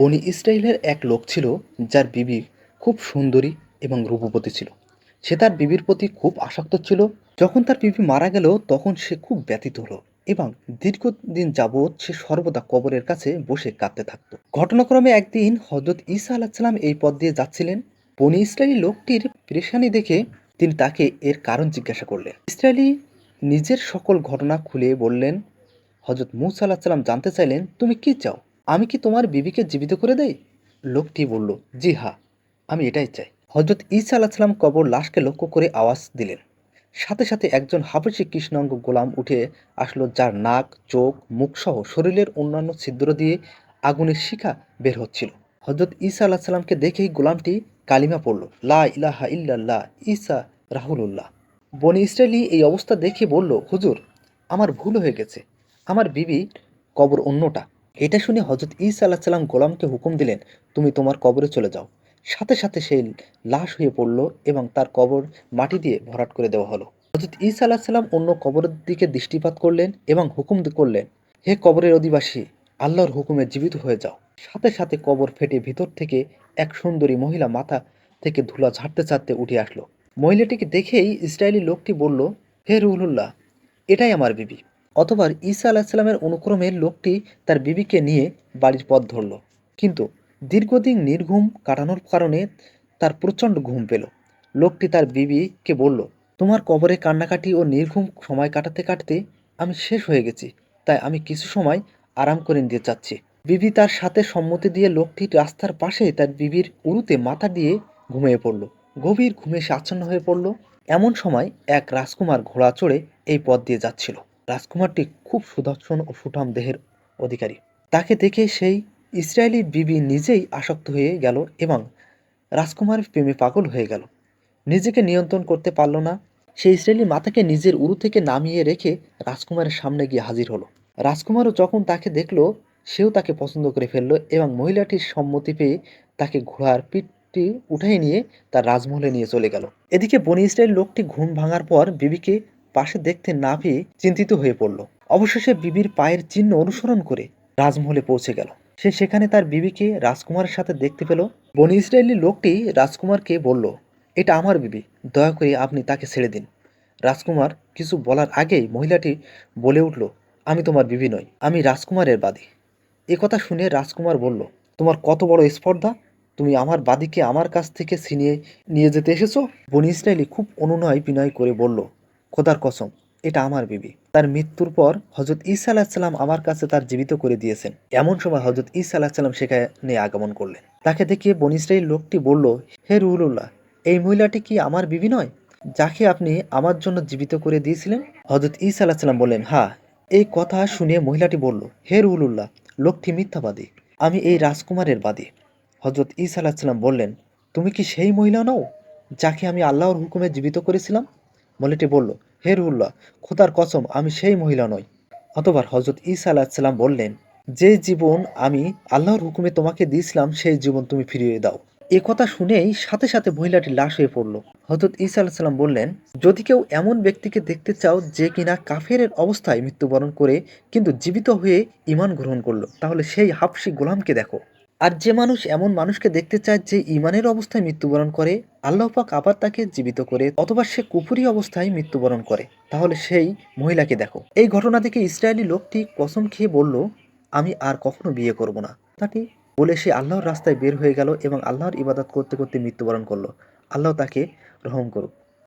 বনি ইসরাইলের এক লোক ছিল যার বিবি খুব সুন্দরী এবং রূপবতী ছিল। সে তার বিবির প্রতি খুব আসক্ত ছিল। যখন তার বিবি মারা গেল তখন সে খুব ব্যথিত হলো এবং দীর্ঘদিন যাবৎ সে সর্বদা কবরের কাছে বসে কাঁদতে থাকতো। ঘটনাক্রমে একদিন হজরত ঈসা আলাহিসাল্লাম এই পথ দিয়ে যাচ্ছিলেন। বনি ইসরায়েলি লোকটির পেরেশানি দেখে তিনি তাকে এর কারণ জিজ্ঞাসা করলেন। ইসরায়েলি নিজের সকল ঘটনা খুলে বললেন। হজরত মুসা আলাহিসাল্লাম জানতে চাইলেন, তুমি কি চাও? আমি কি তোমার বিবিকে জীবিত করে দেই? লোকটি বলল, জি হ্যাঁ, আমি এটাই চাই। হজরত ঈসা আলাহিসাল্লাম কবর লাশকে লক্ষ্য করে আওয়াজ দিলেন। সাথে সাথে একজন হাবশী কৃষ্ণাঙ্গ গোলাম উঠে আসলো, যার নাক, চোখ, মুখসহ শরীরের অন্যান্য ছিদ্র দিয়ে আগুনের শিখা বের হচ্ছিল। হজরত ঈসা আলাহিসাল্লামকে দেখেই গোলামটি কালিমা পড়ল, লা ইলাহা ইল্লাল্লাহ ঈসা রাহুলুল্লাহ। বনি ইসরায়েলি এই অবস্থা দেখে বলল, হুজুর, আমার ভুল হয়ে গেছে, আমার বিবি কবর অন্যটা। এটা শুনে হজরত ঈসা আলাহিসাল্লাম গোলামকে হুকুম দিলেন, তুমি তোমার কবরে চলে যাও। সাথে সাথে সেই লাশ হয়ে পড়ল এবং তার কবর মাটি দিয়ে ভরাট করে দেওয়া হলো। হজরত ঈসা আলাহিসাল্লাম অন্য কবরের দিকে দৃষ্টিপাত করলেন এবং হুকুম করলেন, হে কবরের অধিবাসী, আল্লাহর হুকুমে জীবিত হয়ে যাও। সাথে সাথে কবর ফেটে ভিতর থেকে এক সুন্দরী মহিলা মাথা থেকে ধুলা ঝাড়তে ঝাড়তে উঠে আসলো। মহিলাটিকে দেখেই ইসরায়েলি লোকটি বলল, হে রুহুল্লাহ, এটাই আমার বিবি। অতঃপর ঈসা আলাহিসাল্লামের অনুক্রমে লোকটি তার বিবিকে নিয়ে বাড়ির পথ ধরল। কিন্তু দীর্ঘদিন নির্ঘুম কাটানোর কারণে তার প্রচণ্ড ঘুম পেল। লোকটি তার বিবিকে বলল, তোমার কবরে কান্নাকাটি ও নির্ঘুম সময় কাটাতে কাটাতে আমি শেষ হয়ে গেছি, তাই আমি কিছু সময় আরাম করে নিতে চাচ্ছি। বিবি তার সাথে সম্মতি দিয়ে লোকটি রাস্তার পাশে তার বিবির উরুতে মাথা দিয়ে ঘুমিয়ে পড়ল। গভীর ঘুমে সে আচ্ছন্ন হয়ে পড়ল। এমন সময় এক রাজকুমার ঘোড়া চড়ে এই পথ দিয়ে যাচ্ছিল। রাজকুমারটি খুব সুদর্শন ও সুঠাম দেহের অধিকারী। তাকে দেখে সেই ইসরায়েলি বিবি নিজেই আসক্ত হয়ে গেল এবং রাজকুমারের প্রেমে পাগল হয়ে গেল। নিজেকে নিয়ন্ত্রণ করতে পারল না। সেই ইসরায়েলি মাতাকে নিজের উরু থেকে নামিয়ে রেখে রাজকুমারের সামনে গিয়ে হাজির হলো। রাজকুমারও যখন তাকে দেখলো, সেও তাকে পছন্দ করে ফেললো এবং মহিলাটির সম্মতি পেয়ে তাকে ঘোড়ার পিঠটি উঠিয়ে নিয়ে তার রাজমহলে নিয়ে চলে গেল। এদিকে বনি ইসরায়েল লোকটি ঘুম ভাঙার পর বিবিকে পাশে দেখতে না পেয়ে চিন্তিত হয়ে পড়ল। অবশেষে বিবির পায়ের চিহ্ন অনুসরণ করে রাজমহলে পৌঁছে গেল। সে সেখানে তার বিবিকে রাজকুমারের সাথে দেখতে পেল। বনি ইসরায়েলি লোকটি রাজকুমারকে বলল, এটা আমার বিবি, দয়া করে আপনি তাকে ছেড়ে দিন। রাজকুমার কিছু বলার আগেই মহিলাটি বলে উঠল, আমি তোমার বিবি নই, আমি রাজকুমারের বাদী। এ কথা শুনে রাজকুমার বলল, তোমার কত বড় স্পর্ধা, তুমি আমার বাদীকে আমার কাছ থেকে ছিনিয়ে নিয়ে যেতে এসেছো? বনি ইসরায়েলি খুব অনুনয় বিনয় করে বলল, খোদার কসম, এটা আমার বিবি। তার মৃত্যুর পর হজরত ঈসা আলাহিসাল্লাম আমার কাছে তার জীবিত করে দিয়েছেন। এমন সময় হজরত ঈসা আলাহিসাল্লাম সেখানে আগমন করলেন। তাকে দেখিয়ে বনি ইসরায়েল লোকটি বলল, হে রুহুল্লাহ, এই মহিলাটি কি আমার বিবি নয়, যাকে আপনি আমার জন্য জীবিত করে দিয়েছিলেন? হজরত ঈসা আলাহিসাল্লাম বললেন, হ্যাঁ। এই কথা শুনে মহিলাটি বলল, হে রুহুল্লাহ, লোকটি মিথ্যাবাদী, আমি এই রাজকুমারের বাদী। হজরত ঈসা আলাহিসাল্লাম বললেন, তুমি কি সেই মহিলা নও যাকে আমি আল্লাহর হুকুমে জীবিত করেছিলাম? মহিলাটি বলল, হে রুহুল্লাহ, খোদার কসম, আমি সেই মহিলা নই। অতঃপর হজরত ঈসা আলাহিসাল্লাম বললেন, যে জীবন আমি আল্লাহর হুকুমে তোমাকে দিয়েছিলাম সেই জীবন তুমি ফিরিয়ে দাও। এ কথা শুনেই সাথে সাথে মহিলাটি লাশ হয়ে পড়ল। হজরত ঈসা আলাহিসাল্লাম বললেন, যদি কেউ এমন ব্যক্তিকে দেখতে চাও যে কিনা কাফের অবস্থায় মৃত্যুবরণ করে কিন্তু জীবিত হয়ে ঈমান গ্রহণ করলো, তাহলে সেই হাবশী গোলামকে দেখো। আর যে মানুষ এমন মানুষকে দেখতে চায় যে ঈমানের অবস্থায় মৃত্যুবরণ করে, আল্লাহ পাক আবার তাকে জীবিত করে, অথবা সে কুফরি অবস্থায় মৃত্যুবরণ করে, তাহলে সেই মহিলাকে দেখো। এই ঘটনা থেকে ইসরায়েলি লোকটি কসম খেয়ে বলল, আমি আর কখনো বিয়ে করব না। কথাটি বলে সে আল্লাহর রাস্তায় বের হয়ে গেল এবং আল্লাহর ইবাদত করতে করতে মৃত্যুবরণ করলো। আল্লাহ তাকে রহম করুক।